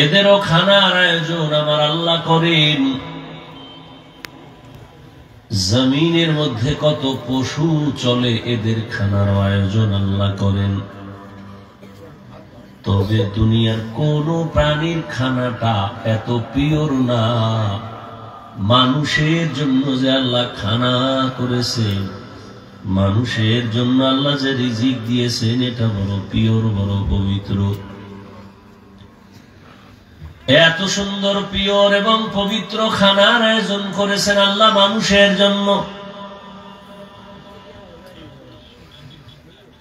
এদেরও খানার আয়োজন আমার আল্লাহ করেন। জমিনের মধ্যে কত পশু চলে, এদের খানার আয়োজন আল্লাহ করেন। তবে দুনিয়ার কোন প্রাণীর খানাটা এত পিওর না। মানুষের জন্য যে আল্লাহ খানা করেছেন, মানুষের জন্য আল্লাহ যে রিজিক দিয়েছেন, এটা বড় পিওর, বড় পবিত্র। এত সুন্দর পিওর এবং পবিত্র খানার আয়োজন করেছেন আল্লাহ মানুষের জন্য।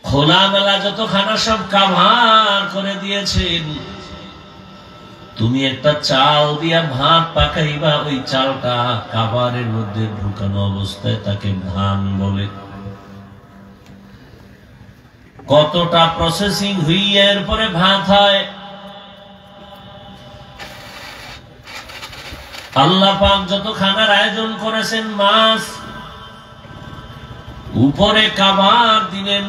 খোলামেলা যত খানা সব কাভার করে দিয়েছেন। তুমি একটা চাল দিয়া ভাত পাকাইবা, ওই চালটা কাভারের মধ্যে ঢুকানো অবস্থায় তাকে ধান বলে। কতটা প্রসেসিং হইয়া এরপরে ভাত হয়। আল্লাহ পাক যত খানার আয়োজন করেছেন, মাছ উপরে কাভার দিলেন,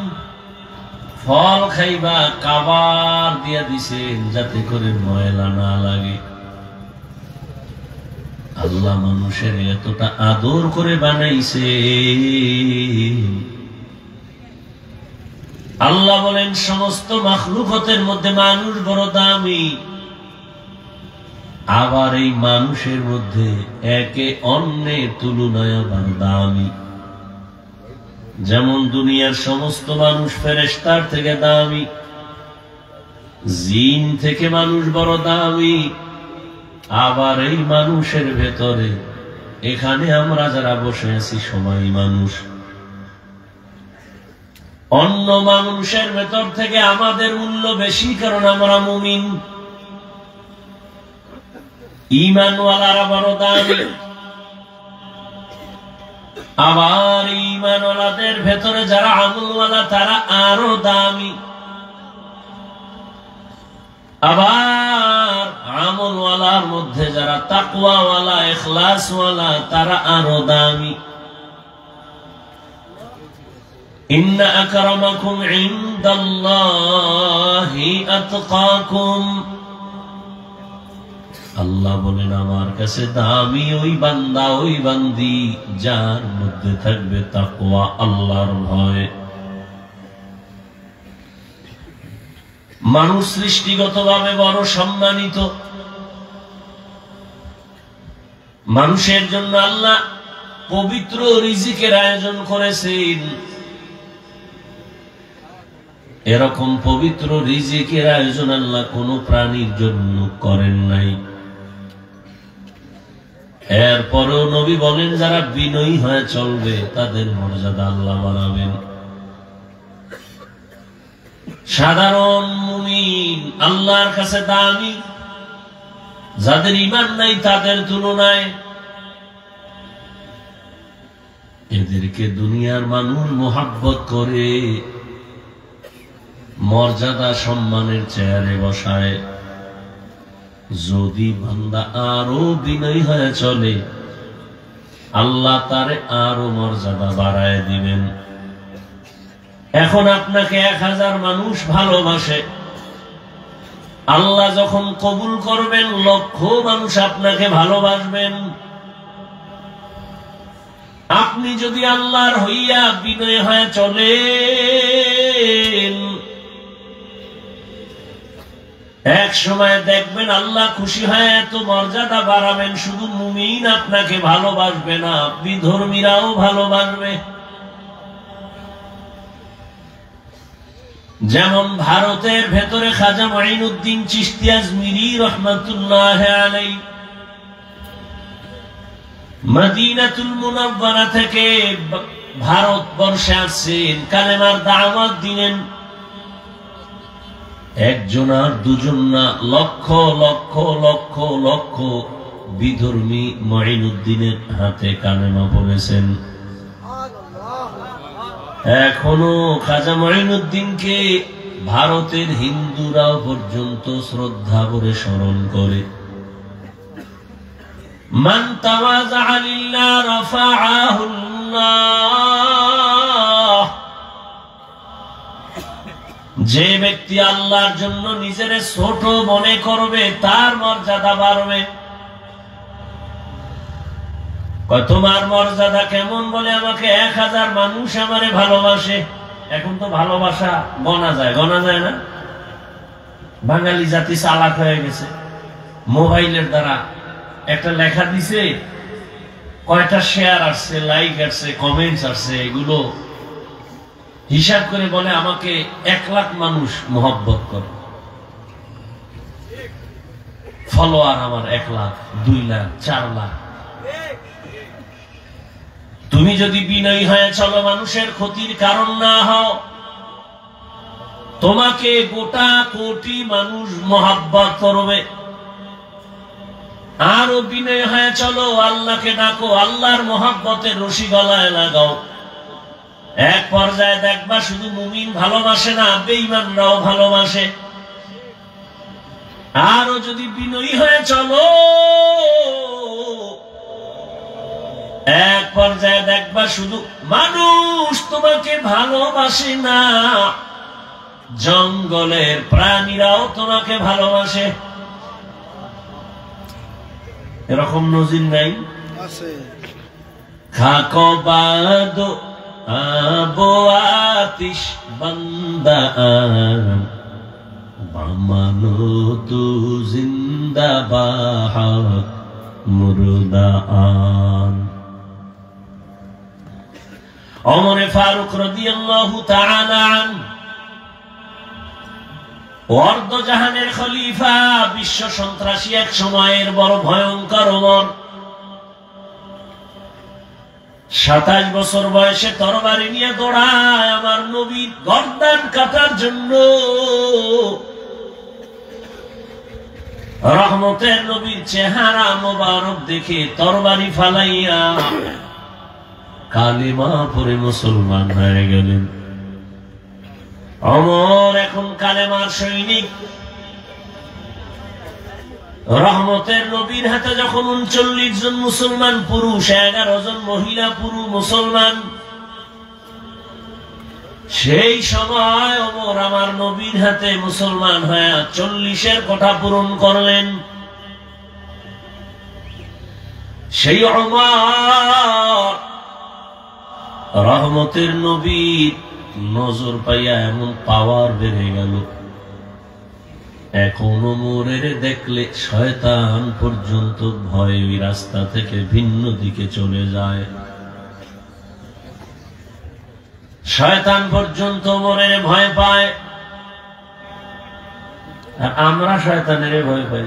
ফল খাইবা কাভার দিয়া দিছেন যাতে করে ময়লা না লাগে। আল্লাহ মানুষের এতটা আদর করে বানাইছে। আল্লাহ বলেন সমস্ত মাখলুকতের মধ্যে মানুষ বড় দামি। আবার এই মানুষের মধ্যে একে অন্যের তুলনায় আবার দামি। যেমন দুনিয়ার সমস্ত মানুষ ফেরেশতার থেকে দামি, জিন থেকে মানুষ বড় দামি। আবার এই মানুষের ভেতরে এখানে আমরা যারা বসে আছি সবাই মানুষ। অন্য মানুষের ভেতর থেকে আমাদের মূল্য বেশি, কারণ আমরা মুমিন। ঈমানওয়ালারা বড় দামি। আবার ঈমানওয়ালাদের ভেতরে যারা আমলওয়ালা তারা আরো দামি। আবার আমলওয়ালার মধ্যে যারা তাকওয়াওয়ালা ইখলাসওয়ালা তারা আরো দামি। ইন্না আকরামাকুম ইনদাল্লাহি আতকাকুম। আল্লাহ বলেন আমার কাছে দামি ওই বান্দা, ওই বান্দি যার মধ্যে থাকবে তাকওয়া, আল্লাহর ভয়। মানুষ সৃষ্টিগতভাবে বড় সম্মানিত। মানুষের জন্য আল্লাহ পবিত্র রিজিকের আয়োজন করেছেন। এরকম পবিত্র রিজিকের আয়োজন আল্লাহ কোন প্রাণীর জন্য করেন নাই। এরপরও নবী বলেন যারা বিনয়ী হয়ে চলবে তাদের মর্যাদা আল্লাহ বাড়াবেন। সাধারণ মুমিন আল্লাহর কাছে দামি, যাদের ঈমান নাই তাদের তুলনায়। এদেরকে দুনিয়ার মানুষ মোহাব্বত করে, মর্যাদা সম্মানের চেয়ারে বসায়। যদি বান্দা আরো বিনয়ী হয়ে চলে, আল্লাহ তারে আরো মর্যাদা বাড়ায় দিবেন। এখন আপনাকে 1000 মানুষ ভালোবাসে, আল্লাহ যখন কবুল করবেন লক্ষ মানুষ আপনাকে ভালোবাসবেন। আপনি যদি আল্লাহর হইয়া বিনয়ী হয়ে চলেন, এক সময় দেখবেন আল্লাহ খুশি হয়, এত মর্যাদা বাড়াবেন। শুধু মুমিন আপনাকে ভালোবাসবে না, বিধর্মীরাও ভালোবাসবে। যেমন ভারতের ভেতরে খাজা মঈনুদ্দিন চিশতি আজমিরি রহমাতুল্লাহ আলাইহি মদিনাতুল মুনাওয়ারা থেকে ভারতবর্ষে আসছেন, কালেমার দাওয়াত দিলেন। একজন আর দুজন না, লক্ষ লক্ষ লক্ষ লক্ষ বিধর্মী মঈনুদ্দিনের হাতে কালেমা পড়েছেন। এখনো খাজা মঈনুদ্দিনকে ভারতের হিন্দুরাও পর্যন্ত শ্রদ্ধা করে স্মরণ করে। মান তাওয়াযা লিল্লাহ রাফাআহুল্লাহ। যে ব্যক্তি আল্লাহর জন্য নিজের ছোট মনে করবে তার মর্যাদা বাড়বে। তোমার মর্যাদা কেমন? বলে আমাকে 1000 মানুষ আমারে ভালোবাসে। এখন তো ভালোবাসা গণা যায় না? বাঙালি জাতি চালাক হয়ে গেছে। মোবাইলের দ্বারা একটা লেখা দিছে, কয়টা শেয়ার আসছে, লাইক আসছে, কমেন্টস আসছে, এগুলো হিসাব করে বলে আমাকে 1 লাখ মানুষ মহব্বত করে। ফলোয়ার আমার 1 লাখ, 2 লাখ, 4 লাখ। তুমি যদি বিনয়ী হয়ে চলো, মানুষের ক্ষতির কারণ না হও, তোমাকে গোটা কোটি মানুষ মহব্বত করবে। আরো বিনয় হয়ে চলো, আল্লাহকে ডাকো, আল্লাহর মহব্বতের রশি গলায় লাগাও। এক পর্যায়ে দেখবা শুধু মুমিন ভালোবাসে না, বেঈমানরাও ভালোবাসে। আরো যদি বিনয়ী হয়ে চলো, এক পর্যায়ে দেখবা শুধু মানুষ তোমাকে ভালোবাসে না, জঙ্গলের প্রাণীরাও তোমাকে ভালোবাসে। এরকম নজির নাই? খাকো বাদো আবো আতিশ বান্দা বামানো তু জিন্দা বাহাক মুরদা আন। ওমরে ফারুক রাদিয়াল্লাহু তাআলা আনহু অর্ধজাহানের খলিফা, বিশ্ব সন্ত্রাসী, এক সময়ের বড় ভয়ঙ্কর ওমর। 27 বছর বয়সে তরবারি নিয়ে দৌড়ায় আমার নবীর গর্দান কাটার জন্য। রহমতের নবীর চেহারা মোবারক দেখে তরবারি ফালাইয়া কালিমা পড়ে মুসলমান হয়ে গেলেন। ওমর এখন কালেমার সৈনিক। রহমতের নবীর হাতে যখন 39 জন মুসলমান পুরুষ, 11 জন মহিলা পুরুষ মুসলমান, সেই সময় ওমর আমার নবীর হাতে মুসলমান হয়ে 40-এর কথা পূরণ করলেন। সেই ওমর রহমতের নবীর নজর পাইয়া এমন পাওয়ার বেড়ে গেল, এখন ওমরের দেখলে শয়তান পর্যন্ত ভয়ে ওই রাস্তা থেকে ভিন্ন দিকে চলে যায়। শয়তান পর্যন্ত ওমরের ভয় পায়, আর আমরা শয়তানের ভয় পাই।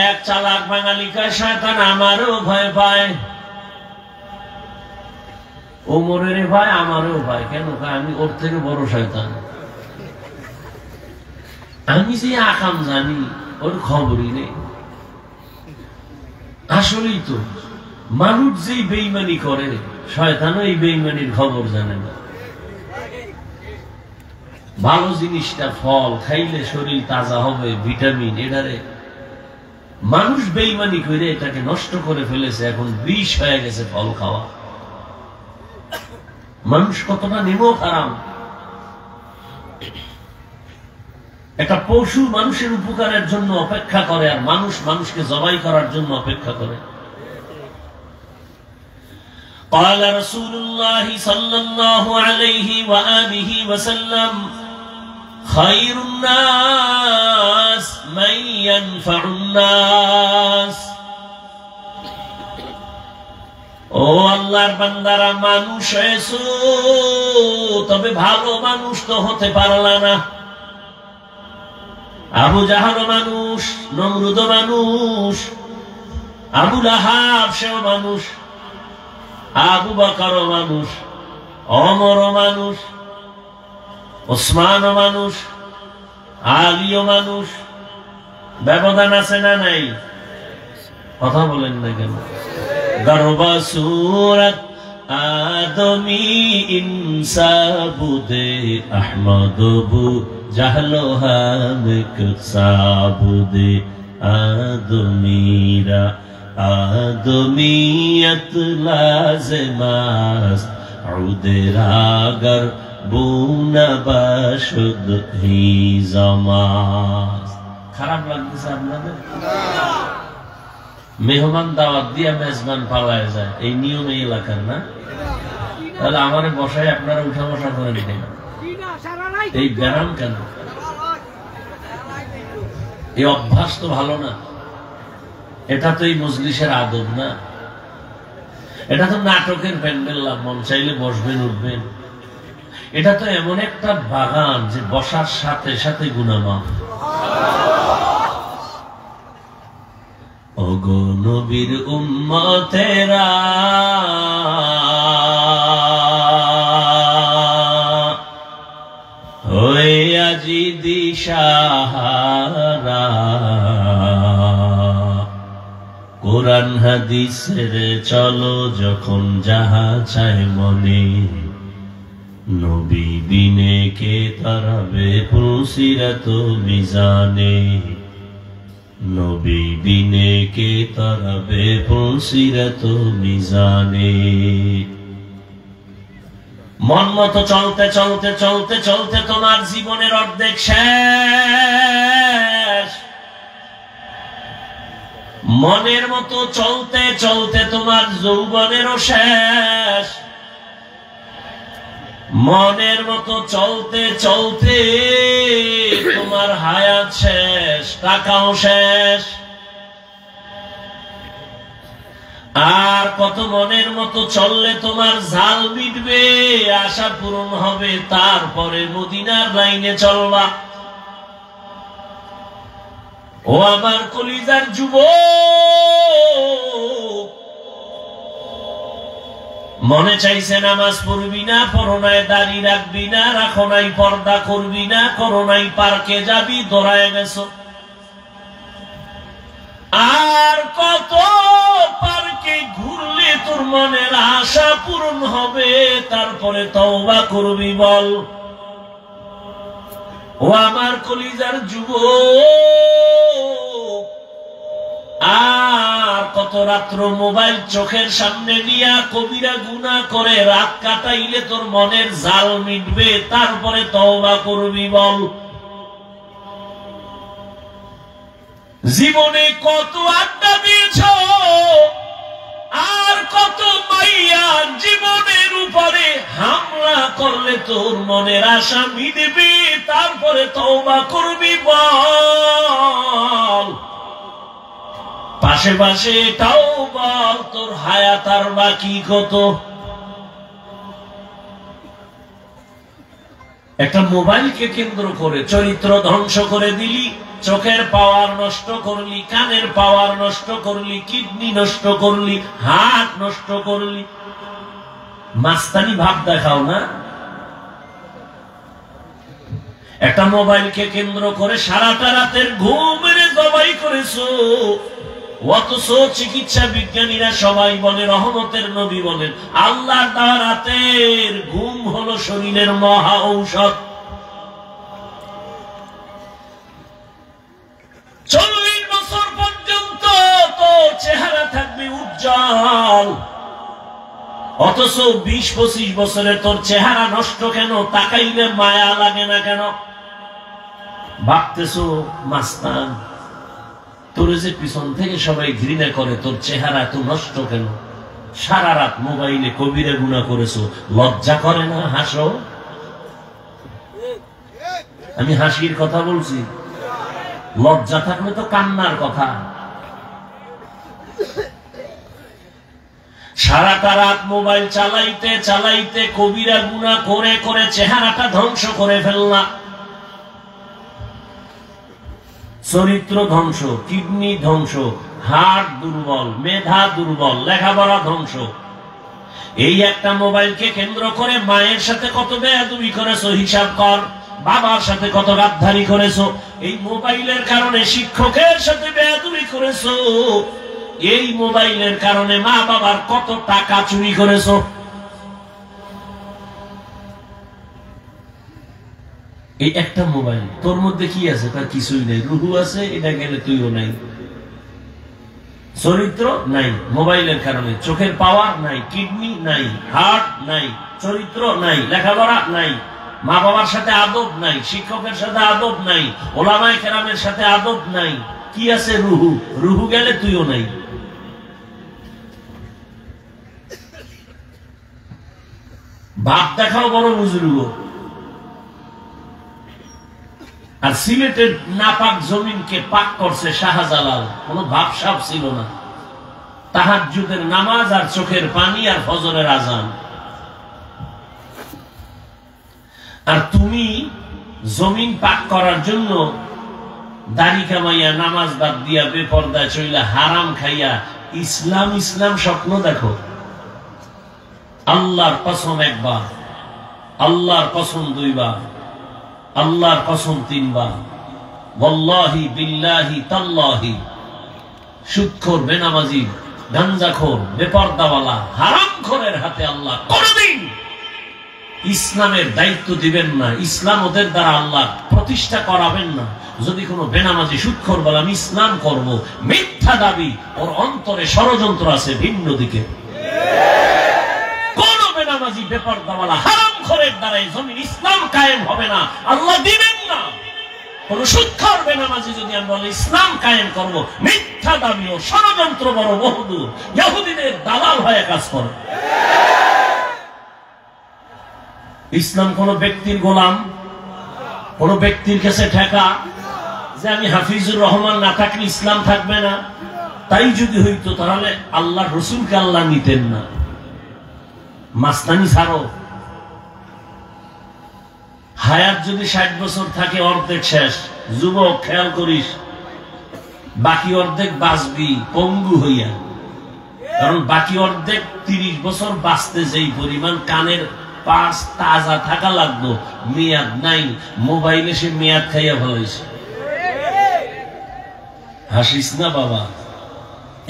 এক চালাক বাঙালি কয় শয়তান আমারও ভয় পায়। ওমরের ভয় আমারও ভয়। কেন? আমি ওর থেকে বড় শয়তান। আমি যে আকাম জানি ওর খবরই নেই। আসলেই তো মানুষ যেই বেঈমানি করে, শয়তানও এই বেঈমানির খবর জানে না। ভালো জিনিসটা, ফল খাইলে শরীর তাজা হবে, ভিটামিন, এটারে মানুষ বেঈমানি করে এটাকে নষ্ট করে ফেলেছে। এখন বিষ হয়ে গেছে ফল খাওয়া। মানুষ কতটা নিমক হারাম। একটা পশু মানুষের উপকারের জন্য অপেক্ষা করে, আর মানুষ মানুষকে জবাই করার জন্য অপেক্ষা করে। قال رسول الله صلى الله عليه وآله وسلم خير الناس من ينفع الناس। ও আল্লাহর বান্দারা, মানুষ হয়েছো তবে ভালো মানুষ তো হতে পারলা না। আবু জাহাল মানুষ, নমরুদ মানুষ, আবু লাহাব সেও মানুষ, আবু বকর মানুষ, ওমর মানুষ, ওসমান মানুষ, আলীও মানুষ। ব্যবধান আছে না নাই? কথা বলেন না কেন? গর্বা সুরত আদমি ইনসাবুদে আহমদবু জাহলো হামিক সাবুদে আদমিরা আদমিয়ত লাজমাস উদেরাগর বুনা বাসুদ হি জামাস। খারাপ লাগতেছে আপনাদের? মেহমান দাওয়াত দিয়া মেজবান পালায় যায়, এই নিয়ম এই এলাকার না? তাহলে আমারে বসায় আপনারা উঠা বসা করেন কেন? এই ব্যারাম কেন? এই অভ্যাস তো ভালো না। এটা তো এই মজলিসের আদব না। এটা তো নাটকের প্যান্ডেল, মন চাইলে বসবেন উঠবেন। এটা তো এমন একটা বাগান যে বসার সাথে সাথে গুনাহ মাফ। ওগো নবীর উম্মতেরা, হয়ে আজি দিশাহারা, কোরআন হাদিসের চলো যখন যাহা চায় মনে, নবী বিনে কে তারাবে পুলসিরাত মিজানে, নবী বিনে কে তারাবে পুলসিরাত মিজানে। মন মতো চলতে চলতে চলতে চলতে তোমার জীবনের অর্ধেক শেষ। মনের মতো চলতে চলতে তোমার যৌবনেরও শেষ। মনের মতো চলতে চলতে তোমার হায়াত শেষ, টাকাও শেষ। আর কত মনের মতো চললে তোমার ঝাল মিটবে, আশা পূরণ হবে, তারপরে মদিনার লাইনে চলবা। ও আমার কলিজার যুবক, মনে চাইছে নামাজ পড়বি না, পরনায় দাড়ি রাখবি না, রাখো নাই পর্দা করবি না, করো নাই পার্কে যাবি, দৌড়ায় গেছো। আর কত পার্কে ঘুরলে তোর মনের আশা পূরণ হবে, তারপরে তওবা করবি বল। ও আমার কলিজার যুবক, আর কত রাত্র মোবাইল চোখের সামনে নিয়া কবিরা গুনাহ করে রাত কাটাইলে তোর মনের জাল মিটবে, তারপরে তওবা করবি বল। জীবনে কত আড্ডা দিয়েছ, আর কত মাইয়া জীবনের উপরে হামলা করলে তোর মনের আশা মিটবে, তারপরে তওবা করবি বল। পাশে পাশে এটাও বল, তোর হায়াত আর বাকি কত? একটা মোবাইলকে কেন্দ্র করে চরিত্র ধ্বংস করে দিলি, চোখের পাওয়ার নষ্ট করলি, কানের পাওয়ার নষ্ট করলি, কিডনি নষ্ট করলি, হার্ট নষ্ট করলি। মাস্তানি ভাব দেখাও না। একটা মোবাইলকে কেন্দ্র করে সারাটা রাতের ঘুম মেরে জবাই করেছো, অথচ চিকিৎসা বিজ্ঞানীরা সবাই বলে, রহমতের নবী বলেন, আল্লাহর দেওয়া রাতের ঘুম হলো শরীরের মহা ঔষধ। 40 বছর পর্যন্ত তো চেহারা থাকবে উজ্জ্বল, অথচ 20-25 বছরে তোর চেহারা নষ্ট কেন? তাকাইলে মায়া লাগে না কেন? ভাবতেছো মাস্তান, তোর যে পিছন থেকে সবাই ঘৃণা করে, তোর চেহারা এত নষ্ট কেন? সারা রাত মোবাইলে কবিরা গুনাহ করেছো, লজ্জা করে না? হাসো। আমি হাসির কথা বলছি, লজ্জা থাকলে তো কান্নার কথা। সারাটা রাত মোবাইল চালাইতে চালাইতে কবিরা গুনাহ করে করে চেহারাটা ধ্বংস করে ফেললা। চরিত্র ধ্বংস, কিডনি ধ্বংস, হার্ট দুর্বল, মেধা দুর্বল, লেখাপড়া ধ্বংস। এই একটা মোবাইলকে কেন্দ্র করে মায়ের সাথে কত বেয়াদবি করেছো হিসাব কর, বাবার সাথে কত গাদ্দারি করেছো। এই মোবাইলের কারণে শিক্ষকের সাথে বেয়াদবি করেছো, এই মোবাইলের কারণে মা বাবার কত টাকা চুরি করেছো। এই একটা মোবাইল, তোর মধ্যে কি আছে? তার কিছুই নেই। রুহু আছে, এটা গেলে তুইও নাই। চরিত্র নাই মোবাইলের কারণে, চোখের পাওয়ার নাই, কিডনি নাই, হার্ট নাই, চরিত্র নাই, লেখাপড়া নাই, মা বাবার সাথে আদব নাই, শিক্ষকের সাথে আদব নাই, ওলামায়ে কেরামের সাথে আদব নাই। কি আছে? রুহু। রুহু গেলে তুইও নাই। বাপ দেখাও বড় বুজুর্গ। আর সিলেটের নাপাক জমিনকে পাক করছে শাহজালাল। কোন বাপ সাপ ছিল না। তাহাজ্জুদের নামাজ আর চোখের পানি আর ফজরের আজান। আর তুমি জমিন পাক করার জন্য দাড়ি কামাইয়া, নামাজ বাদ দিয়া, বেপর্দায় চইলা, হারাম খাইয়া ইসলাম ইসলাম স্বপ্ন দেখো। আল্লাহর কসম একবার, আল্লাহর কসম দুইবার, আল্লাহর কসম তিনবার, ওয়াল্লাহি বিল্লাহি তাল্লাহি, সুদখোর, বেনামাজি, গাঞ্জাখোর, বেপর্দাওয়ালা, হারামখোরের হাতে আল্লাহ কোনদিন ইসলামের দায়িত্ব দিবেন না। ইসলাম ওদের দ্বারা আল্লাহ প্রতিষ্ঠা করাবেন না। যদি কোনো বেনামাজি সুদখোর বলে আমি ইসলাম করব, মিথ্যা দাবি, ওর অন্তরে ষড়যন্ত্র আছে ভিন্ন দিকে। কোন বেনামাজি, বেপরদাওয়ালা, হারামখোরের দ্বারা এই জমিন ইসলাম কায়েম হবে না, আল্লাহ দিবেন না। কোন সুদখোর বেনামাজি যদি আমরা বলে ইসলাম কায়েম করব, মিথ্যা দাবি ও ষড়যন্ত্র বড় বহুদূর, ইহুদিদের দালাল হয়ে কাজ করে। ইসলাম কোন ব্যক্তির গোলাম, কোন ব্যক্তির কাছে ঠেকা যে আমি হাফিজুর রহমান না থাকলে ইসলাম থাকবে না। তাই যদি হইতো তাহলে আল্লাহ রসুলকে আল্লাহ নিতেন না। মাস্তানি ছাড়ো। হায়াত যদি 60 বছর থাকে, অর্ধেক শেষ। যুবক, খেয়াল করিস, বাকি অর্ধেক বাঁচবি পঙ্গু হইয়া। কারণ বাকি অর্ধেক 30 বছর বাঁচতে যেই পরিমাণ কানের পার্স তাজা থাকা লাগতো, মেয়াদ নাই। মোবাইলে সে মেয়াদ খাইয়া ফেলাইছে। হাসিস না বাবা।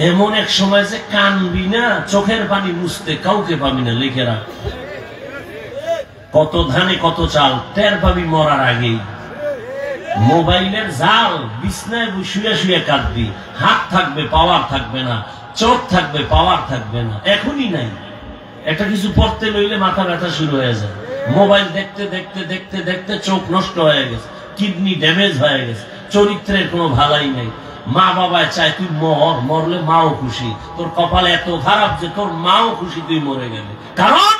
এমন এক সময় যে কানবি না, চোখের পানি মুছতে কাউকে পাবি না। লিখে রাখ, কত ধানে কত চাল টের পাবি মরার আগেই। মোবাইলের জাল, বিছনায় শুয়ে শুয়ে কাঁদবি। হাত থাকবে, পাওয়ার থাকবে না। চোখ থাকবে, পাওয়ার থাকবে না। এখনই নাই। একটা কিছু পড়তে লইলে মাথা ব্যথা শুরু হয়ে যায়। মোবাইল দেখতে দেখতে দেখতে দেখতে চোখ নষ্ট হয়ে গেছে, কিডনি ড্যামেজ হয়ে গেছে, চরিত্রের কোনো ভালাই নাই। মা বাবায় চায় তুই মর, মরলে মাও খুশি। তোর কপালে এত খারাপ যে তোর মাও খুশি তুই মরে গেলে, কারণ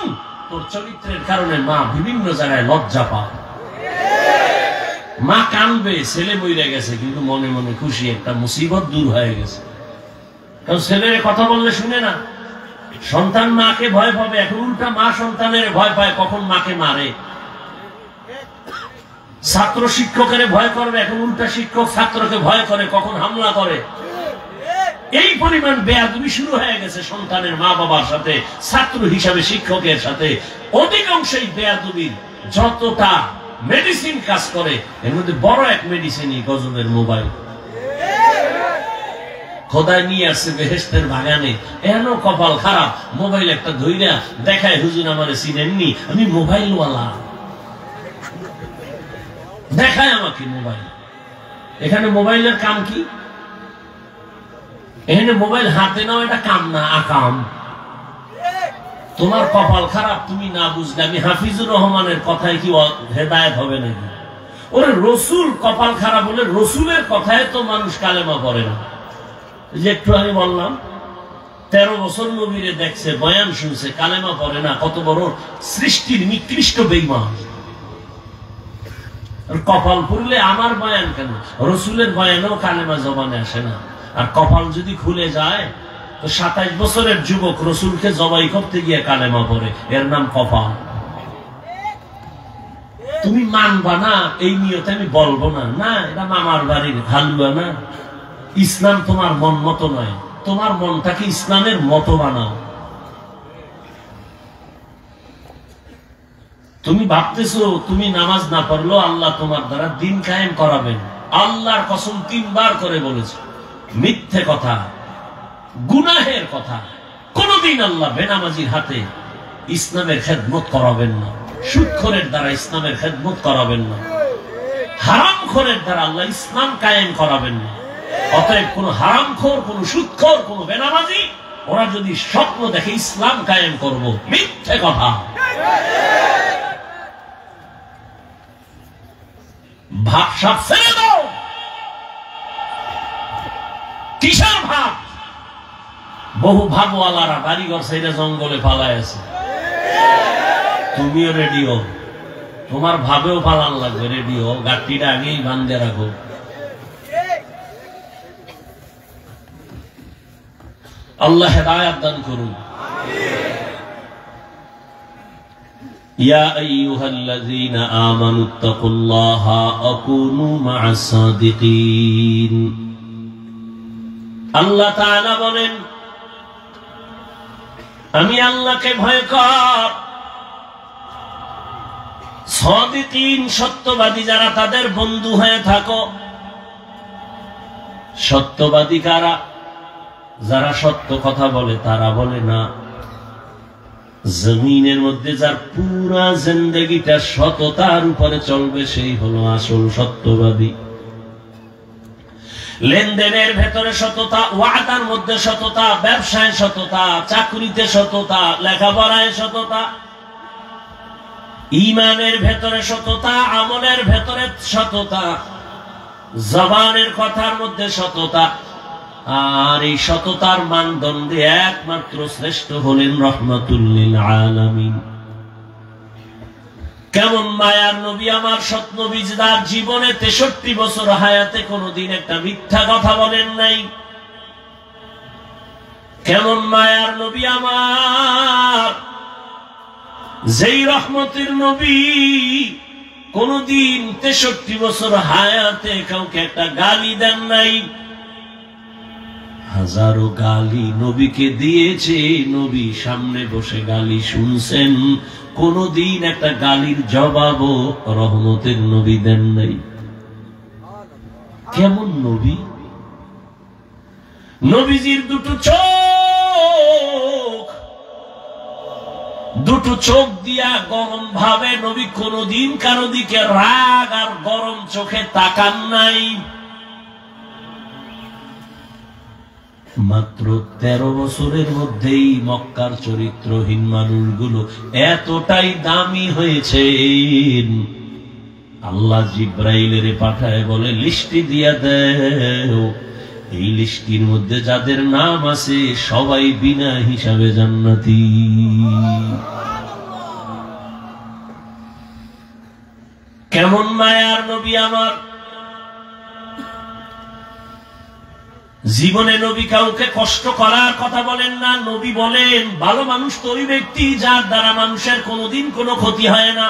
তোর চরিত্রের কারণে মা বিভিন্ন জায়গায় লজ্জা পায়। মা কানবে, ছেলে মরে গেছে, কিন্তু মনে মনে খুশি, একটা মুসিবত দূর হয়ে গেছে। কারণ ছেলের কথা বললে শুনে না। সন্তান মাকে ভয় পাবে, এখন উল্টা মা সন্তানের ভয় পায় কখন মাকে মারে। ছাত্র শিক্ষকের ভয় করবে, এখন উল্টা শিক্ষক ছাত্রকে ভয় করে কখন হামলা করে। এই পরিমাণ বেয়াদবি শুরু হয়ে গেছে সন্তানের মা বাবার সাথে, ছাত্র হিসাবে শিক্ষকের সাথে। অধিকাংশই বেয়াদবির যতটা মেডিসিন কাজ করে, এর মধ্যে বড় এক মেডিসিনই গজবের মোবাইল। খোদায় নিয়ে আসছে বেহেশতের বাগানে, এন কপাল খারাপ, মোবাইল একটা ধইরা দেখায়, হুজুর আমারে চিনেননি, আমি মোবাইলওয়ালা। দেখায় আমাকে মোবাইল। এখানে মোবাইলের কাম কি? এখানে মোবাইল হাতে নাও, এটা কাম না, আকাম। তোমার কপাল খারাপ, তুমি না বুঝলে। আমি হাফিজুর রহমানের কথায় কি হেদায়েত হবে নাকি? ওরে রসুল কপাল খারাপ হলে রসুলের কথায় তো মানুষ কালেমা পড়ে না। যে একটু আমি বললাম 13 বছর নবীরে দেখছে, বয়ান শুনছে, কালেমা পড়ে না। কত বড় সৃষ্টির নিকৃষ্ট বেঈমান। কপাল পুরলে আমার বয়ান কেন? রসুলের বয়ানেও কালেমা জবানে আসে না। আর কপাল যদি খুলে যায় তো 27 বছরের যুবক রসুলকে জবাই করতে গিয়ে কালেমা পড়ে, এর নাম কপাল। তুমি মানবা না এই নিয়তে আমি বলবো না, না এটা মামার বাড়ির হালুয়া না। ইসলাম তোমার মন মতো নয়, তোমার মনটাকে ইসলামের মতো বানাও। তুমি ভাবতেছো তুমি নামাজ না পড়লো আল্লাহ তোমার দ্বারা দিন কায়েম করাবেন। আল্লাহর কসম 3 বার করে বলেছে, মিথ্যে কথা, গুনাহের কথা। কোনদিন আল্লাহ বেনামাজির হাতে ইসলামের খেদমত করাবেন না, সুদখোরের দ্বারা ইসলামের খেদমত করাবেন না, হারামখোরের দ্বারা আল্লাহ ইসলাম কায়েম করাবেন না। অতএব কোন হারামখোর, কোন সুদখোর, কোন বেনামাজি ওরা যদি স্বপ্ন দেখে ইসলাম কায়েম করব, মিথ্যে কথা। ভাব সাপ ছেড়ে দাও। কিসের ভাব? বহু ভাবওয়ালারা বাড়িঘর ছেড়ে জঙ্গলে পালায় আছে। তুমিও রেডিও, তোমার ভাবেও পালান লাগবে। রেডিও গাড়িটা আগেই বান্ধে রাখো। আল্লাহ হেদায়েত দান করুন। ইয়া আইয়ুহাল্লাযীনা আমানুত্তাকুল্লাহা ওয়া কুনু মা'আস সাদিকিন। আল্লাহ তাআলা বলেন, আমি আল্লাহকে ভয় কর। সাদিকিন সত্যবাদী যারা, তাদের বন্ধু হয়ে থাকো। সত্যবাদী কারা? যারা সত্য কথা বলে, তারা বলে না। জমিনের মধ্যে যার পুরা জিন্দেগিটা সততার উপরে চলবে, সেই হলো আসল সত্যবাদী। লেনদেনের ভেতরে সততা, ওয়াদার মধ্যে সততা, ব্যবসায় সততা, চাকরিতে সততা, লেখাপড়ায় সততা, ঈমানের ভেতরে সততা, আমলের ভেতরে সততা, জবানের কথার মধ্যে সততা। আর এই সততার মানদণ্ডে একমাত্র শ্রেষ্ঠ হলেন রাহমাতুল লিল আলামিন। কেমন মায়ার নবী আমার, সৎ নবী, যার জীবনে 63 বছর হায়াতে কোনদিন একটা মিথ্যা কথা বলেন নাই। কেমন মায়ার নবী আমার, যেই রহমতের নবী কোনদিন 63 বছর হায়াতে কাউকে একটা গালি দেন নাই। হাজারো গালি নবীকে দিয়েছে, নবী সামনে বসে গালি শুনছেন, কোনদিন একটা গালির জবাবও রহমতের নবী দেন নাই। কেমন নবী? নবীজির দুটো চোখ দিয়া গরম ভাবে নবী কোনদিন কারো দিকে রাগ আর গরম চোখে তাকান নাই। মাত্র 13 বছরের মধ্যেই মক্কার চরিত্রহীন মানুষগুলো এতটাই দামি হয়েছে, আল্লাহ জিব্রাইলের পাঠায় বলে, লিস্টি দিয়া দেও। এই লিস্টির মধ্যে যাদের নাম আছে সবাই বিনা হিসাবে জান্নাতি। কেমন মায়ার নবী আমার, জীবনে নবী কাউকে কষ্ট করার কথা বলেন না। নবী বলেন, ভালো মানুষ তো ওই ব্যক্তি যার দ্বারা মানুষের কোনদিন কোনো ক্ষতি হয় না।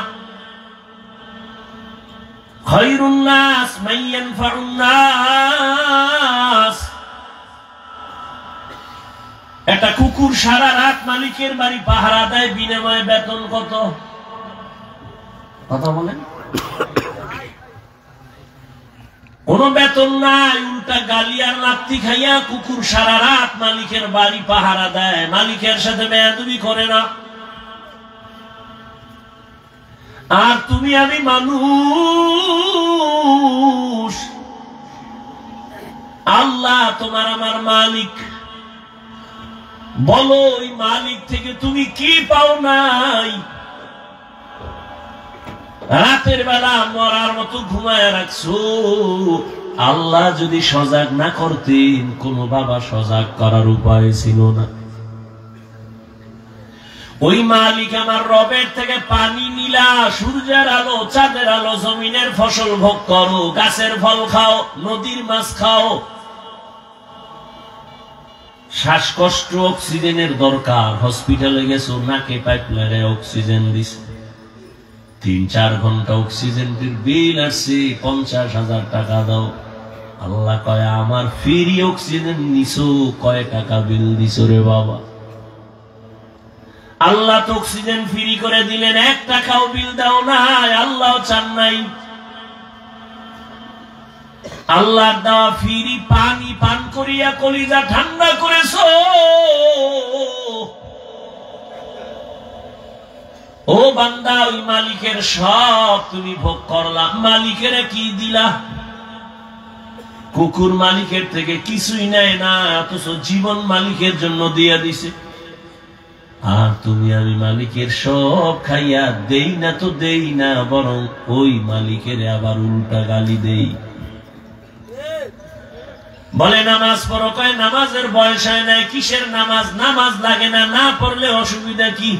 খায়রুন নাস মান ইয়ানফাউন নাস। একটা কুকুর সারা রাত মালিকের বাড়ি পাহারা দেয়, বিনিময়ে বেতন কত? কথা বলেন। কোন বেতন নাই, উল্টা গালি আর লাত্তি খাইয়া কুকুর সারা রাত মালিকের বাড়ি পাহারা দেয়, মালিকের সাথে বেয়াদবি করে না। আর তুমি আমি মানুষ, আল্লাহ তোমার আমার মালিক। বলো, ওই মালিক থেকে তুমি কি পাও নাই? রাতের বেলা মরার মতো ঘুমায় রাখছো। আল্লাহ যদি সজাগ না করতেন, কোন বাবা সজাগ করার উপায় ছিল না। ওই মালিক আমার রবের থেকে পানি নিলা, সূর্যের আলো, চাঁদের আলো, জমিনের ফসল ভোগ করো, গাছের ফল খাও, নদীর মাছ খাও। শ্বাসকষ্ট অক্সিজেনের দরকার, হসপিটালে গেছো, নাকে পাইপ লাগায় অক্সিজেন দিছে, 3-4 ঘন্টা অক্সিজেনের বিল আসছে, 50,000 টাকা দাও। আল্লাহ কয়, আমার ফ্রি অক্সিজেন নিছো, কয় টাকা বিল দিছো রে বাবা? আল্লাহ তো অক্সিজেন ফ্রি করে দিলেন, 1 টাকাও বিল দাও নাই, আল্লাহ চান নাই। আল্লাহর দেওয়া ফ্রি পানি পান করিয়া কলিজা ঠান্ডা করেছো। ও বান্দা, ওই মালিকের সব তুমি ভোগ করলাম, মালিকের কি দিলা? কুকুর মালিকের থেকে কিছুই নেয় না, অথচ জীবন মালিকের জন্য দিয়ে দিছে। আর তুমি আমি মালিকের সব খাইয়া দেই না তো দেই না, বরং ওই মালিকের আবার উল্টা গালি দেই। বলে নামাজ পড়ো, কয় নামাজের বয়স হয় নাই। কিসের নামাজ? নামাজ লাগে না, না পড়লে অসুবিধা কি?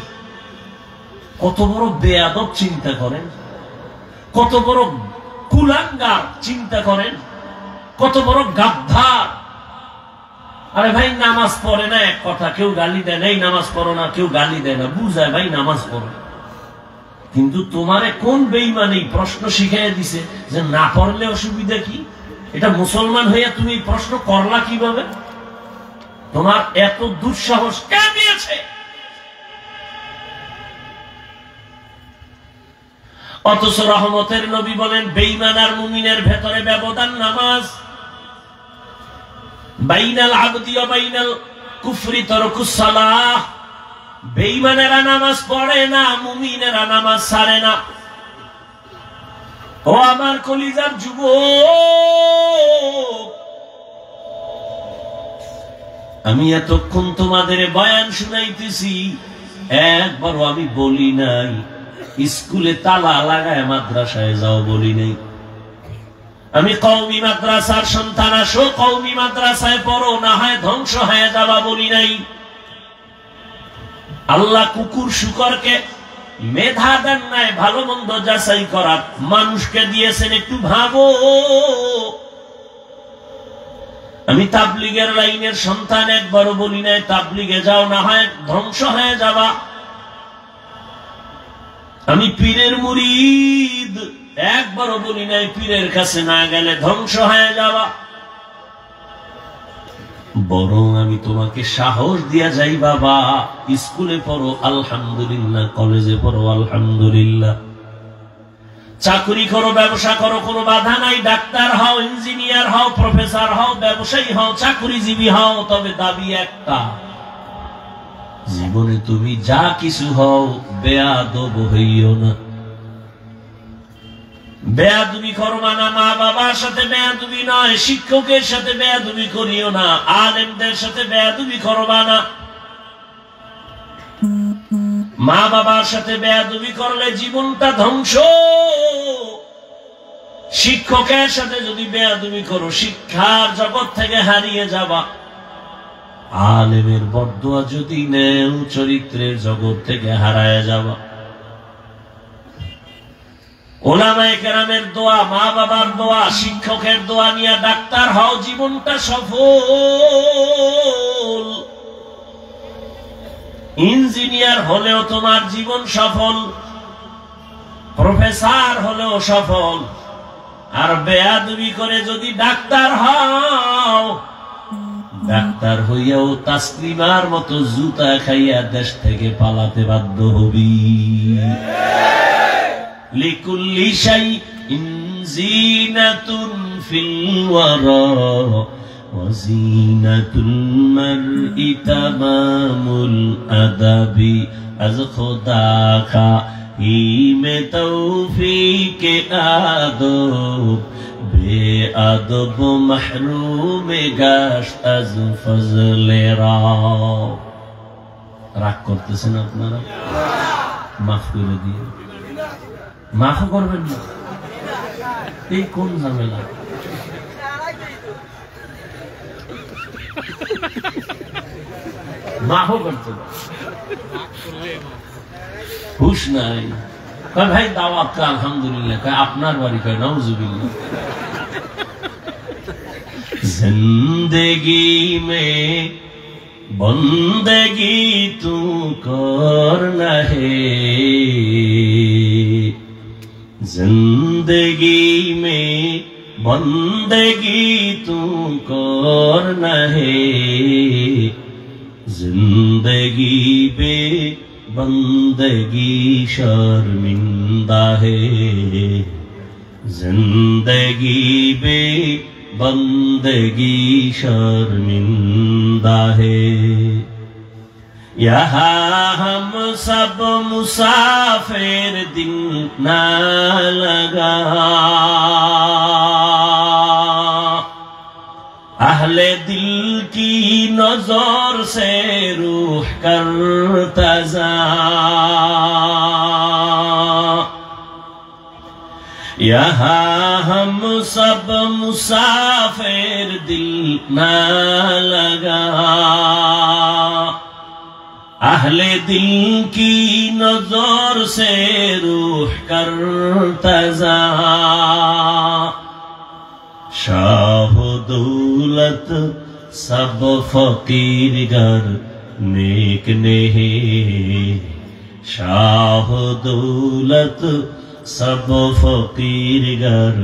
কত বড় বেয়াদব চিন্তা করেন, কত বড় কুলাঙ্গার চিন্তা করেন, কত বড় গাদ্দার। আরে ভাই নামাজ পড়ে না এক কথা, কেউ গালি দেয় না, এই নামাজ পড়ো না, কেউ গালি দেয় না, বুঝায় ভাই নামাজ পড়ো। কিন্তু তোমারে কোন বেঈমানি প্রশ্ন শিখাইয়া দিছে যে না পড়লে অসুবিধা কি? এটা মুসলমান হইয়া তুমি প্রশ্ন করলা কিভাবে? তোমার এত দুঃসাহস কে দিয়েছে? অথচ রহমতের নবী বলেন বেঈমান আর মুমিনের ভেতরে ব্যবধান নামাজ। বাইনাল আবদি ওয়া বাইনাল কুফরি তারকুস সালাহ। বেঈমানেরা নামাজ পড়ে না, মুমিনেরা নামাজ ছাড়ে না। ও আমার কলিজার যুবক, আমি এতক্ষণ তোমাদের বয়ান শুনাইতেছি, একবারও আমি বলি নাই স্কুলে তালা লাগায় মাদ্রাসায় যাও, বলি নাই। আমি কওমি মাদ্রাসার সন্তান, আসো কওমি মাদ্রাসায় পড়ো, না হয় ধ্বংস হয়ে যাবা, বলি নাই। আল্লাহ কুকুর শুকরকে মেধা দেন নাই ভালো মন্দ যাচাই করার, মানুষকে দিয়েছেন, একটু ভাবো। আমি তাবলীগের লাইনের সন্তান, একবারও বলি নাই তাবলীগে যাও, না হয় ধ্বংস হয়ে যাবা। আমি পীরের মুরিদ, একবারও বলি নাই পীরের কাছে না গেলে ধ্বংস হয়ে যাবা। বরং আমি তোমাকে সাহস দিয়া যাই, বাবা স্কুলে পড়ো আলহামদুলিল্লাহ, কলেজে পড়ো আলহামদুলিল্লাহ, চাকরি করো, ব্যবসা করো, কোনো বাধা নাই। ডাক্তার হও, ইঞ্জিনিয়ার হও, প্রফেসর হও, ব্যবসায়ী হও, চাকরিজীবী হও, তবে দাবি একটা, জীবনে তুমি যা কিছু হও বেয়াদব হইও না। বেয়াদবি করবা না, মা বাবার সাথে বেয়াদবি নয়, শিক্ষকের সাথে বেয়াদবি করিও না, আলেমদের সাথে বেয়াদবি করবা না। মা বাবার সাথে বেয়াদবি করলে জীবনটা ধ্বংস। শিক্ষকের সাথে যদি বেয়াদবি করো, শিক্ষার জগৎ থেকে হারিয়ে যাবা। আলেমের বদদুয়া যদি নেও, চরিত্রের জগৎ থেকে হারায় যাবা। ওলামায়ে কেরামের দোয়া, মা বাবার দোয়া, শিক্ষকের দোয়া নিয়ে ডাক্তার হও, জীবনটা সফল। ইঞ্জিনিয়ার হলেও তোমার জীবন সফল, প্রফেসর হলেও সফল। আর বেয়াদবি করে যদি ডাক্তার হও, ডাক্তার হইয়াও তাসলিমার মতো জুতা খাইয়া দেশ থেকে পালাতে বাধ্য হবি। লিকুল্লি শাইইন জিনাতুন ফিল ওয়ারা ওয়া জিনাতুল মারই তামামুল আদাবি। আজ খোদা কা হিমে তৌফিকে আদব, বেআদব মাহরুমে গাশত আজ ফজলে রাও। রাগ করতেছেন আপনারা? মাফ করে দিয়ে, মাফ করবেন না, এই কোন ঝামেলা? মাফও করতে হুশ নাই। ভাই দাওয়াত আলহামদুলিল্লাহ, আপনার বাড়ি, কয় নাউজুবিল্লাহ। जिंदगी में बंदगी तू करना है, जिंदगी में बंदगी तू करना है, जिंदगी पे बंदगी शर्मिंदा है, जिंदगी पे बंदगी शर्मिंदा है। यहाँ हम सब मुसाफिर दिल ना लगा, अहले दिल की नजर से रूह करता जा, यहाँ हम सब मुसाफिर दिल ना लगा, अहले दिल की नजर से रूह करता जा, शाह दौलत सब फकीर गर नेक नहीं, शाह दौलत सब फकीर गर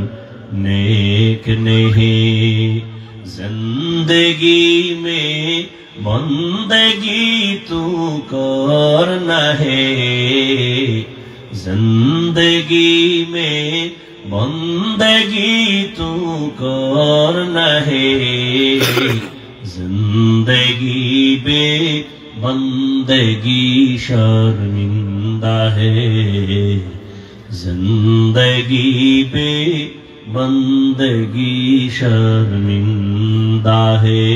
नेक नहीं, जिंदगी में बंदगी तू करना है, जिंदगी में बंदगी तू करना है, जिंदगी बे बंदगी शर्मिंदा है, जिंदगी बे बंदगी शर्मिंदा है।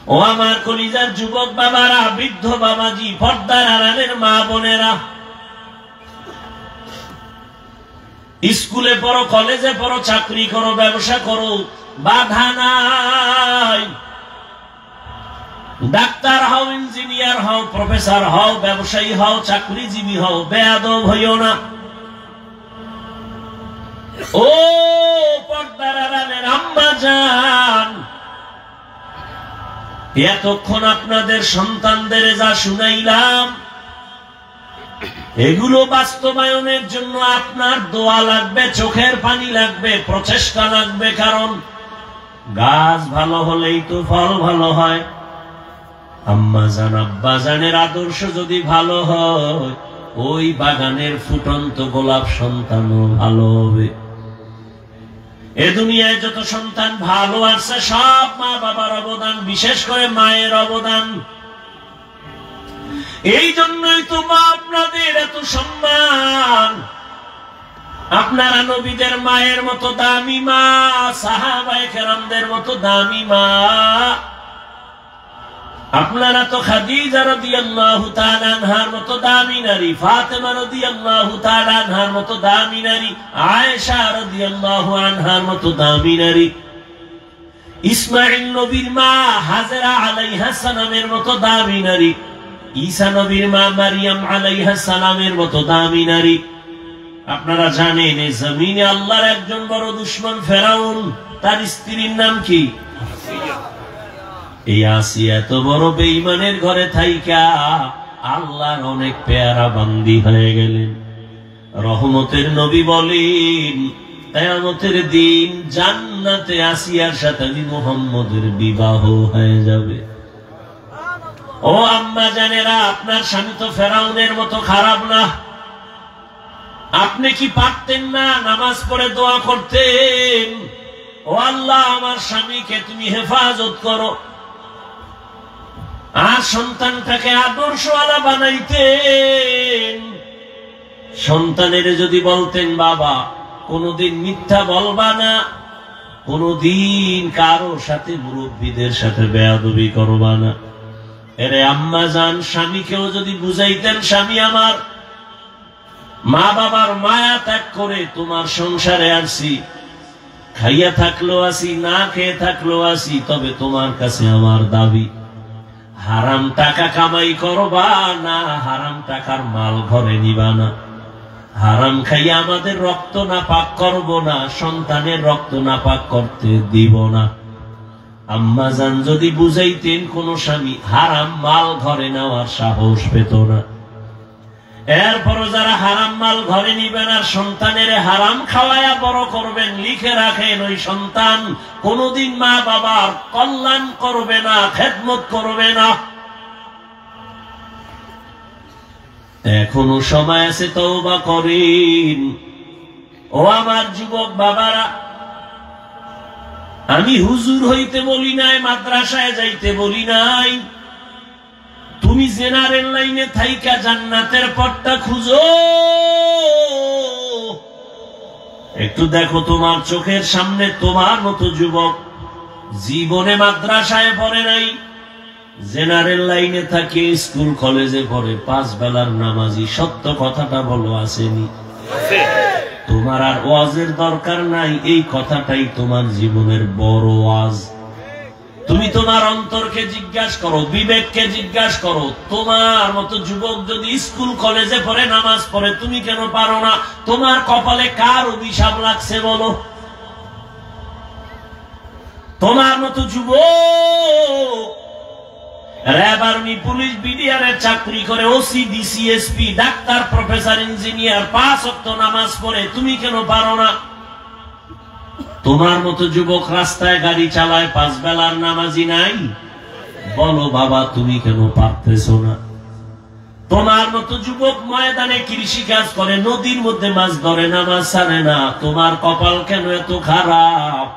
ও আমার কলিজার যুবক বাবারা, বৃদ্ধ বাবাজি, পর্দার আড়ালের মা বোনেরা, স্কুলে পড়ো, কলেজে পড়ো, চাকরি করো, ব্যবসা করো, বাধা নাই। ডাক্তার হও, ইঞ্জিনিয়ার হও, প্রফেসর হও, ব্যবসায়ী হও, চাকরিজীবী হও, বেয়াদব হইও না। ও পর্দার আড়ালের আম্মা জান, এতক্ষণ আপনাদের সন্তানদের যা শুনাইলাম, এগুলো বাস্তবায়নের জন্য আপনার দোয়া লাগবে, চোখের পানি লাগবে, প্রচেষ্টা লাগবে। কারণ গাছ ভালো হলেই তো ফল ভালো হয়। আম্মা জান আব্বা জানের আদর্শ যদি ভালো হয়, ওই বাগানের ফুটন্ত গোলাপ সন্তানও ভালো হবে। এ দুনিয়ায় যত সন্তান ভালো আছে, সব মা বাবার অবদান, বিশেষ করে মায়ের অবদান। এই জন্যই তো মা আপনাদের এত সম্মান। আপনারা নবীদের মায়ের মতো দামি মা, সাহাবায়ে কেরামদের মতো দামি মা। আপনারা তো খাদিজা রাদিয়াল্লাহু তাআলা আনহার মতো দামি নারী, ফাতেমা রাদিয়াল্লাহু তাআলা আনহার মতো দামি নারী, আয়েশা রাদিয়াল্লাহু আনহার মতো দামি নারী, ইসমাঈল নবীর মা হাজেরা আলাইহিস সালামের মতো দামি নারী, ঈসা নবীর মা মারিয়াম আলাইহিস সালামের মতো দামি নারী। আপনারা জানেন এই জমিনে আল্লাহর একজন বড় দুশমন ফেরাউন, তার স্ত্রীর নাম কি? এই আসিয়া এত বড় বেঈমানের ঘরে থাইকা আল্লাহর অনেক পেয়ারা বান্দি হয়ে গেলেন। রহমতের নবী বলেন, কিয়ামতের দিন জান্নাতে আসিয়ার সাথে মুহাম্মদের বিবাহ হয়ে যাবে। ও আম্মা জানেরা, আপনার স্বামী তো ফেরাউনের মতো খারাপ না। আপনি কি পারতেন না নামাজ পড়ে দোয়া করতেন, ও আল্লাহ আমার স্বামীকে তুমি হেফাজত করো, আর সন্তানটাকে আদর্শওয়ালা বানাইতেন। সন্তানের যদি বলতেন, বাবা কোনদিন মিথ্যা বলবা না, কোনদিন কারো সাথে মুরব্বীদের সাথে বেয়াদবি করবা না। এরে আম্মা জান, স্বামীকেও যদি বুঝাইতেন, স্বামী আমার, মা বাবার মায়া ত্যাগ করে তোমার সংসারে আসি, খাইয়া থাকলো আসি, না খেয়ে থাকলো আসি, তবে তোমার কাছে আমার দাবি, হারাম টাকা কামাই করবা না, হারাম টাকার মাল ঘরে নিবা না, হারাম খাইয়া আমাদের রক্ত না পাক করব না, সন্তানের রক্ত না পাক করতে দিব না। আম্মা জান যদি বুঝাইতেন, কোন স্বামী হারাম মাল ঘরে নেওয়ার সাহস পেত না। এরপরও যারা হারাম মাল ঘরে নিবেন আর সন্তানের হারাম খাওয়ায়া বড় করবেন, লিখে রাখেন, ওই সন্তান কোনদিন মা বাবার কল্যাণ করবে না, খেদমত করবে না। এখনো সময় আছে, তওবা করেন। ও আমার যুবক বাবারা, আমি হুজুর হইতে বলি নাই, মাদ্রাসায় যাইতে বলি নাই। তুমি জেনারেল লাইনে থাইকা জান্নাতের পথটা খুঁজো। একটু দেখো তোমার চোখের সামনে তোমার মতো যুবক জীবনে মাদ্রাসায় পড়ে নাই, জেনারেল লাইনে থাকে, স্কুল কলেজে পড়ে, 5 বেলার নামাজি। সত্য কথাটা বলো, আসেনি? তোমার আর ওয়াজের দরকার নাই, এই কথাটাই তোমার জীবনের বড় ওয়াজ। তুমি তোমার অন্তরকে জিজ্ঞাসা করো, বিবেককে জিজ্ঞাসা করো, তোমার মতো যুবক যদি স্কুল কলেজে পড়ে, নামাজ পড়ে, তুমি কেন পারো না? তোমার কপালে কার অভিশাপ লাগছে বলো? তোমার মতো যুবক র‍্যাব, আর্মি, পুলিশ, বিডিআরের চাকরি করে, OC, DC, SP, doctor, professor, engineer, 5 ওয়াক্ত নামাজ পড়ে, তুমি কেন পারো না? তোমার মতো যুবক রাস্তায় গাড়ি চালায়, 5 বেলার নামাজি নাই, বলো বাবা তুমি কেন পারতেছো না? তোমার মতো যুবক ময়দানে কৃষি কাজ করে, নদীর মধ্যে মাছ ধরে, নামাজ ছাড়ে না, তোমার কপাল কেন এত খারাপ?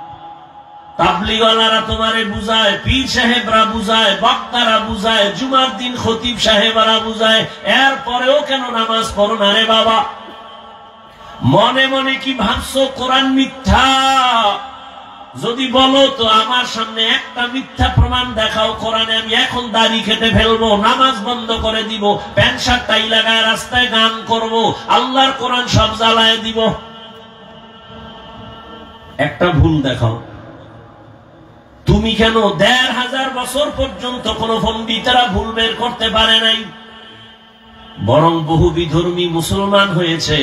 তাবলিগওয়ালারা তোমারে বুঝায়, পীর সাহেবরা বুঝায়, বক্তারা বুঝায়, জুমার দিন খতিব সাহেবরা বুঝায়, এরপরেও কেন নামাজ পড়ো না রে বাবা? মনে মনে কি ভাবছো কোরআন মিথ্যা? যদি বলো তো আমার সামনে একটা মিথ্যা প্রমাণ দেখাও কোরআনে, আমি এখন দাড়ি কেটে ফেলবো, নামাজ বন্ধ করে দিব, প্যান্ট শার্ট টাই লাগায় রাস্তায় গান করব, আল্লাহর কোরআন সব জ্বালায় দিব। একটা ভুল দেখাও। তুমি কেন 1500 বছর পর্যন্ত কোন পণ্ডিতেরা ভুল বের করতে পারে নাই, বরং বহু বিধর্মী মুসলমান হয়েছে।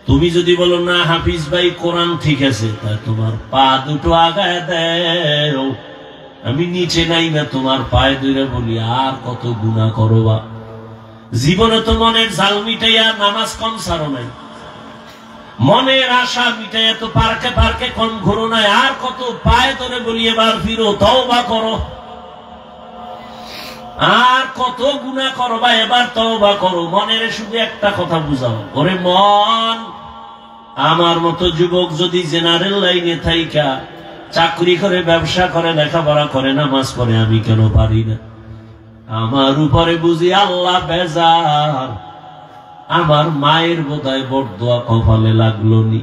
তুমি যদি বলো না হাফিজ ভাই কোরআন ঠিক আছে, তা তোমার পা দুটো আগায় দেও, আমি নিচে নাই না তোমার পায়ে ধরে বলি আর কত গুনাহ করবা। জীবনে তো মনের জাল মিটাইয়া নামাজ কম ছাড়ো নাই, মনের আশা মিটাইয়া তো পার্কে পার্কে কম ঘুরো নাই, আর কত পায়ে ধরে বলি এবার ফিরো, তওবা করো। আর কত গুনাহ করবা, এবার তওবা করো। মনের শুধু একটা কথা বুঝাও, ওরে মন, আমার মতো যুবক যদি জেনারেল লাইনে থাইকা চাকরি করে, ব্যবসা করে, লেখাপড়া করে, নামাজ পড়ে, আমি কেন পারি না? আমার উপরে বুঝি আল্লাহ বেজার, আমার মায়ের বোধহয় বড়দোয়া কপালে লাগলো নি।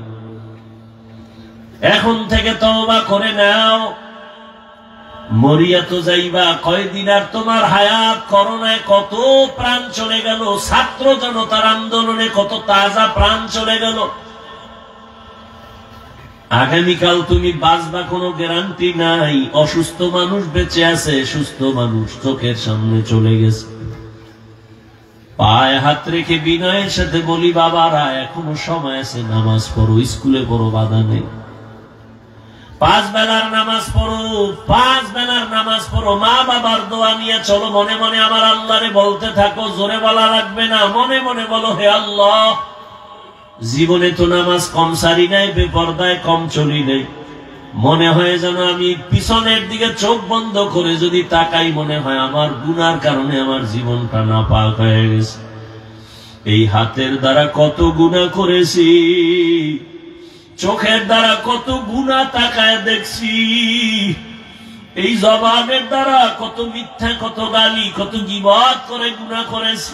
এখন থেকে তওবা করে নাও, মরিয়া তো যাইবা কয়দিন, আর তোমার হায়াত। করোনায় কত প্রাণ চলে গেল, ছাত্র জনতার আন্দোলনে কত তাজা প্রাণ চলে গেল। আগামীকাল তুমি বাঁচবা কোনো গ্যারান্টি নাই। অসুস্থ মানুষ বেঁচে আছে, সুস্থ মানুষ চোখের সামনে চলে গেছে। পায়ে হাত রেখে বিনয়ের সাথে বলি, বাবারা এখনো সময় আছে, নামাজ পড়ো, স্কুলে পড়ো, বাধা নেই। 5 বেলার নামাজ পড়ো, 5 বেলার নামাজ পড়ো, মা বাবার দোয়া নিয়ে চলো। মনে মনে আমার আল্লাহরে বলতে থাকো, জোরে বলা লাগবে না, মনে মনে বলো, হে আল্লাহ, জীবনে তো নামাজ কম সারি নাই, বেপরদায় কম চলি নাই। মনে হয় যেন আমি পিছনের দিকে চোখ বন্ধ করে যদি তাকাই, মনে হয় আমার গুনার কারণে আমার জীবনটা নাপাক হয়ে গেছে। এই হাতের দ্বারা কত গুনাহ করেছি, চোখের দ্বারা কত গুনাহ তাকায় দেখছি, এই জবানের দ্বারা কত মিথ্যা, কত গালি, কত গীবত করে গুনাহ করেছি।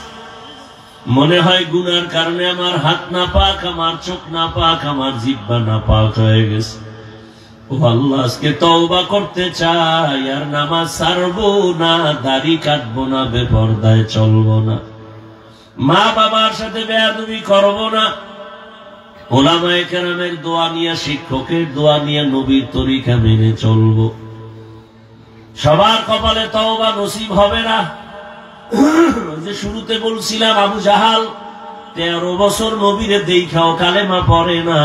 মনে হয় গুনার কারণে আমার হাত নাপাক, আমার চোখ নাপাক, আমার জিহ্বা নাপাক হয়ে গেছে। ও আল্লাহ, আজকে তওবা করতে চাই, আর নামাজ ছাড়বো না, দাড়ি কাটবো না, বেপরদায় চলবো না, মা বাবার সাথে বেয়াদবি করবো না, ওলামায়ে কেরামের দোয়া নিয়ে, শিক্ষকের দোয়া নিয়ে, নবীর তরিকা মেনে চলবো। সবার কপালে তওবা নসিব হবে না। যে শুরুতে বলছিলাম, আবু জাহাল 13 বছর নবীরে দেখাও কালেমা পড়ে না,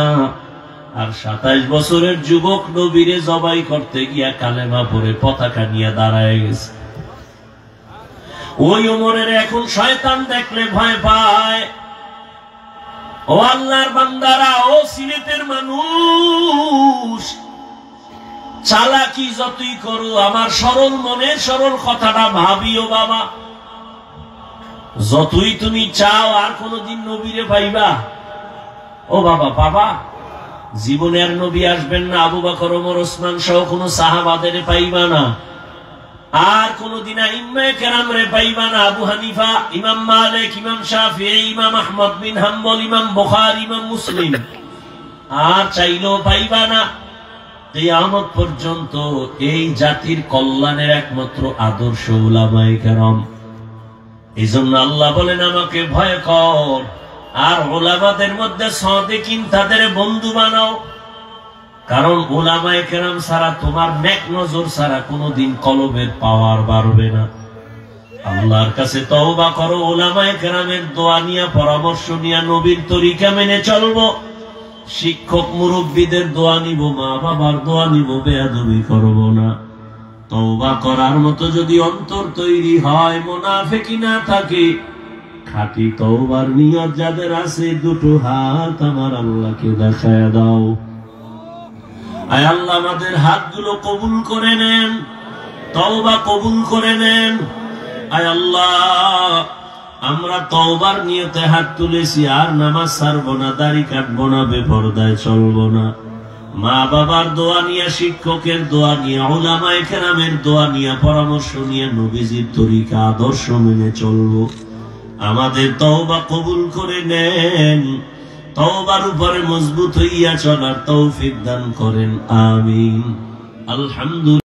আর 27 বছরের যুবক নবীরে জবাই করতে গিয়া কালেমা পড়ে পতাকা নিয়ে দাঁড়ায় গেছে। ওই ওমরের এখন শয়তান দেখলে ভয় পায়। ও আল্লাহর বান্দারা, ও সিলেটের মানুষ, চালাকি যতই করো, আমার সরল মনে সরল কথাটা ভাবিও বাবা। যতই তুমি চাও আর কোনদিন নবীরে পাইবা, ও বাবা পাবা? জীবনে আর নবী আসবেন না, আবু বকর, ওমর, ওসমান সহ কোন সাহাবাদের পাইবা না, আর কোনদিন আইম্মায়ে কেরামরে পাইবা না। আবু হানিফা, ইমাম মালিক, ইমাম শাফিঈ, ইমাম আহমদ বিন হাম্বল, ইমাম বুখারী, ইমাম মুসলিম, আর চাইলেও পাইবা না। কিয়ামত পর্যন্ত এই জাতির কল্যাণের একমাত্র আদর্শ উলামায়ে কেরাম। এইজন্য আল্লাহ বলেন আমাকে ভয় কর, আর উলামাদের মধ্যে সাদিকিন তাদের বন্ধু বানাও। কারণ উলামায়ে কেরাম ছাড়া তোমার নেক নজর ছাড়া কোনোদিন কলবের পাওয়ার বাড়বে না। আল্লাহর কাছে তওবা করো, উলামায়ে কেরামের দোয়া নিয়ে, পরামর্শ নিয়ে, নবীর তরিকা মেনে চলবো, শিক্ষক মুরব্বীদের দোয়া নিব, মা বাবার দোয়া নিব, বেয়াদবি করব না। তওবা করার মতো যদি অন্তর তৈরি হয়, মুনাফিকি না থাকে, খাঁটি তওবার নিয়ত যাদের আছে, দুটো হাত আমার আল্লাহকে দেখায় দাও। আয় আল্লাহ আমাদের হাতগুলো কবুল করে নেন, তওবা কবুল করে নেন। আয় আল্লাহ আমরা তওবার নিয়তে হাত তুলেছি, আর নামাজ ছাড়বো না, দাড়ি কাটবো না, বেপরদায় চলবো না। মা বাবার দোয়া নিয়ে, শিক্ষকের দোয়া নিয়ে, উলামায়ে কেরামের দোয়া নিয়ে, পরামর্শ নিয়ে, নবীজির তরিকা আদর্শ মেনে চলবো। আমাদের তওবা কবুল করে নেন, তওবার উপরে মজবুত হইয়া চলার তৌফিক দান করেন, আমিন। আলহামদুলিল্লাহ।